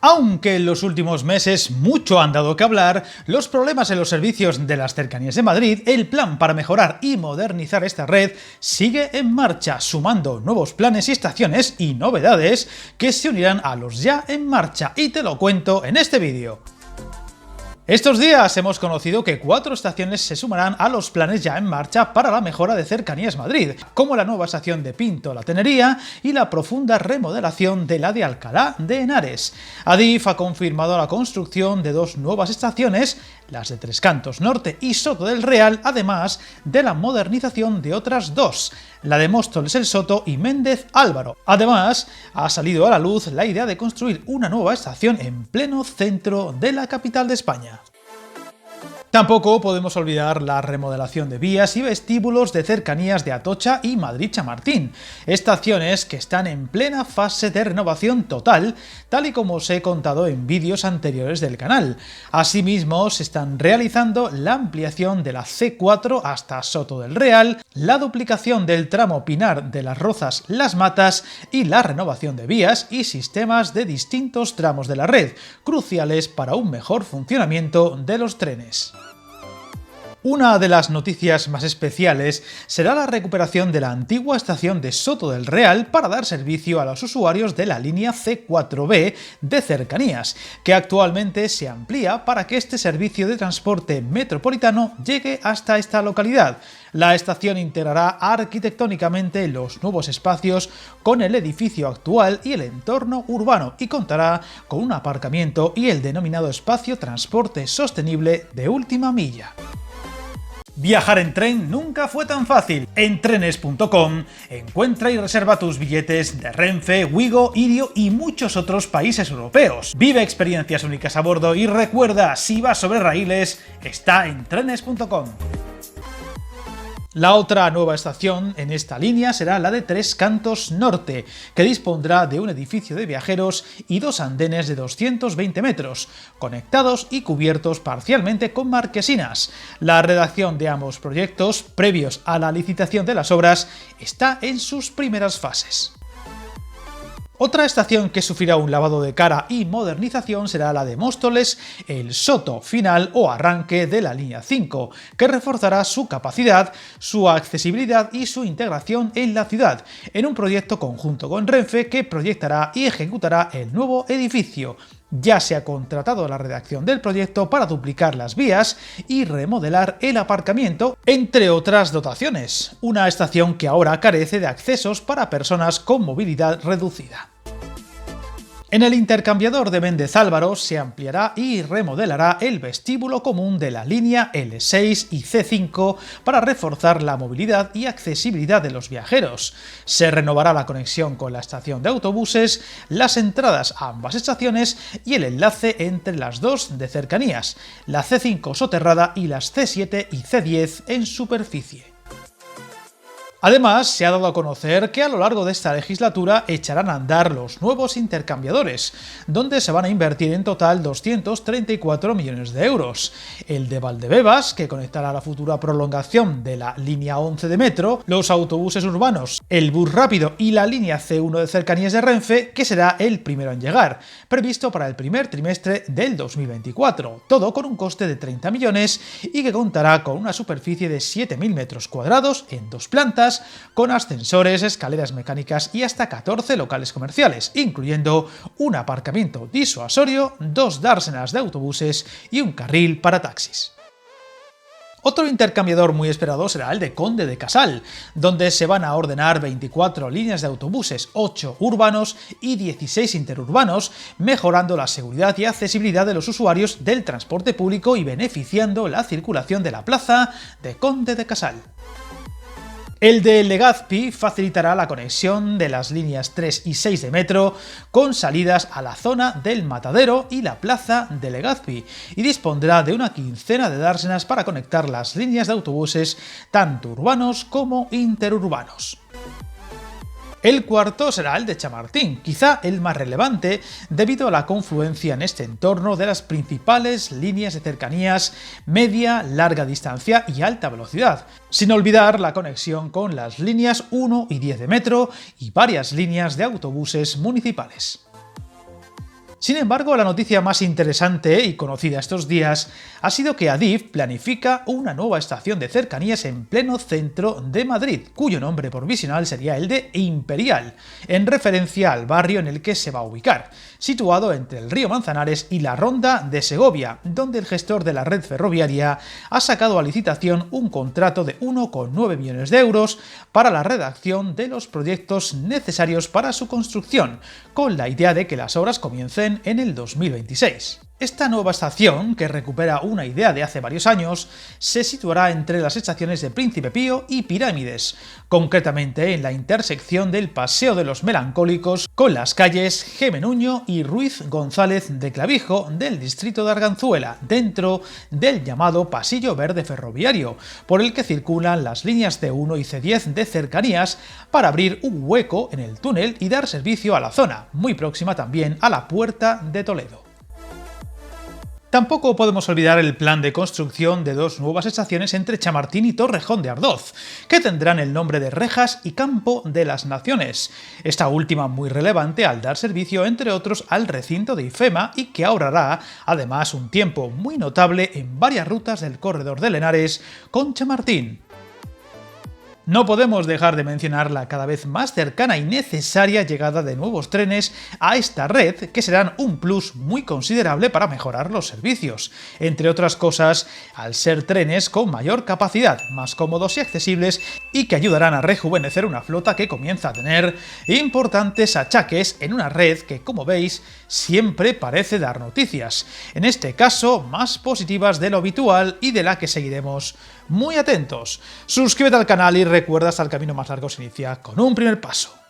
Aunque en los últimos meses mucho han dado que hablar, los problemas en los servicios de las cercanías de Madrid, el plan para mejorar y modernizar esta red sigue en marcha, sumando nuevos planes y estaciones y novedades que se unirán a los ya en marcha, y te lo cuento en este vídeo. Estos días hemos conocido que 4 estaciones se sumarán a los planes ya en marcha para la mejora de Cercanías Madrid, como la nueva estación de Pinto La Tenería y la profunda remodelación de la de Alcalá de Henares. Adif ha confirmado la construcción de 2 nuevas estaciones, las de Tres Cantos Norte y Soto del Real, además de la modernización de otras 2, la de Móstoles El Soto y Méndez Álvaro. Además, ha salido a la luz la idea de construir una nueva estación en pleno centro de la capital de España. Tampoco podemos olvidar la remodelación de vías y vestíbulos de Cercanías de Atocha y Madrid-Chamartín, estaciones que están en plena fase de renovación total, tal y como os he contado en vídeos anteriores del canal. Asimismo, se están realizando la ampliación de la C4 hasta Soto del Real, la duplicación del tramo Pinar de las Rozas-Las Matas y la renovación de vías y sistemas de distintos tramos de la red, cruciales para un mejor funcionamiento de los trenes. Una de las noticias más especiales será la recuperación de la antigua estación de Soto del Real para dar servicio a los usuarios de la línea C4B de Cercanías, que actualmente se amplía para que este servicio de transporte metropolitano llegue hasta esta localidad. La estación integrará arquitectónicamente los nuevos espacios con el edificio actual y el entorno urbano, y contará con un aparcamiento y el denominado espacio transporte sostenible de última milla. Viajar en tren nunca fue tan fácil. En trenes.com encuentra y reserva tus billetes de Renfe, Wigo, Irio y muchos otros países europeos. Vive experiencias únicas a bordo y recuerda, si vas sobre raíles, está en trenes.com. La otra nueva estación en esta línea será la de Tres Cantos Norte, que dispondrá de un edificio de viajeros y 2 andenes de 220 metros, conectados y cubiertos parcialmente con marquesinas. La redacción de ambos proyectos, previos a la licitación de las obras, está en sus primeras fases. Otra estación que sufrirá un lavado de cara y modernización será la de Móstoles El Soto, final o arranque de la línea 5, que reforzará su capacidad, su accesibilidad y su integración en la ciudad, en un proyecto conjunto con Renfe que proyectará y ejecutará el nuevo edificio. Ya se ha contratado la redacción del proyecto para duplicar las vías y remodelar el aparcamiento, entre otras dotaciones. Una estación que ahora carece de accesos para personas con movilidad reducida. En el intercambiador de Méndez Álvaro se ampliará y remodelará el vestíbulo común de la línea L6 y C5 para reforzar la movilidad y accesibilidad de los viajeros. Se renovará la conexión con la estación de autobuses, las entradas a ambas estaciones y el enlace entre las 2 de Cercanías, la C5 soterrada y las C7 y C10 en superficie. Además, se ha dado a conocer que a lo largo de esta legislatura echarán a andar los nuevos intercambiadores, donde se van a invertir en total 234 millones de euros. El de Valdebebas, que conectará la futura prolongación de la línea 11 de metro, los autobuses urbanos, el bus rápido y la línea C1 de Cercanías de Renfe, que será el primero en llegar, previsto para el primer trimestre del 2024, todo con un coste de 30 millones y que contará con una superficie de 7.000 metros cuadrados en 2 plantas, con ascensores, escaleras mecánicas y hasta 14 locales comerciales, incluyendo un aparcamiento disuasorio, 2 dársenas de autobuses y un carril para taxis. Otro intercambiador muy esperado será el de Conde de Casal, donde se van a ordenar 24 líneas de autobuses, 8 urbanos y 16 interurbanos, mejorando la seguridad y accesibilidad de los usuarios del transporte público y beneficiando la circulación de la plaza de Conde de Casal. El de Legazpi facilitará la conexión de las líneas 3 y 6 de metro con salidas a la zona del Matadero y la plaza de Legazpi, y dispondrá de una quincena de dársenas para conectar las líneas de autobuses tanto urbanos como interurbanos. El cuarto será el de Chamartín, quizá el más relevante debido a la confluencia en este entorno de las principales líneas de cercanías media, larga distancia y alta velocidad, sin olvidar la conexión con las líneas 1 y 10 de metro y varias líneas de autobuses municipales. Sin embargo, la noticia más interesante y conocida estos días ha sido que Adif planifica una nueva estación de cercanías en pleno centro de Madrid, cuyo nombre provisional sería el de Imperial, en referencia al barrio en el que se va a ubicar, situado entre el río Manzanares y la Ronda de Segovia, donde el gestor de la red ferroviaria ha sacado a licitación un contrato de 1,9 millones de euros para la redacción de los proyectos necesarios para su construcción, con la idea de que las obras comiencen en el 2026. Esta nueva estación, que recupera una idea de hace varios años, se situará entre las estaciones de Príncipe Pío y Pirámides, concretamente en la intersección del Paseo de los Melancólicos con las calles Gemenuño y Ruiz González de Clavijo del distrito de Arganzuela, dentro del llamado Pasillo Verde Ferroviario, por el que circulan las líneas C1 y C10 de cercanías para abrir un hueco en el túnel y dar servicio a la zona, muy próxima también a la Puerta de Toledo. Tampoco podemos olvidar el plan de construcción de dos nuevas estaciones entre Chamartín y Torrejón de Ardoz, que tendrán el nombre de Rejas y Campo de las Naciones, esta última muy relevante al dar servicio, entre otros, al recinto de IFEMA y que ahorrará, además, un tiempo muy notable en varias rutas del corredor de Lenares con Chamartín. No podemos dejar de mencionar la cada vez más cercana y necesaria llegada de nuevos trenes a esta red, que serán un plus muy considerable para mejorar los servicios, entre otras cosas al ser trenes con mayor capacidad, más cómodos y accesibles, y que ayudarán a rejuvenecer una flota que comienza a tener importantes achaques en una red que, como veis, siempre parece dar noticias, en este caso más positivas de lo habitual y de la que seguiremos muy atentos. Suscríbete al canal y recuerda, hasta el camino más largo se inicia con un primer paso.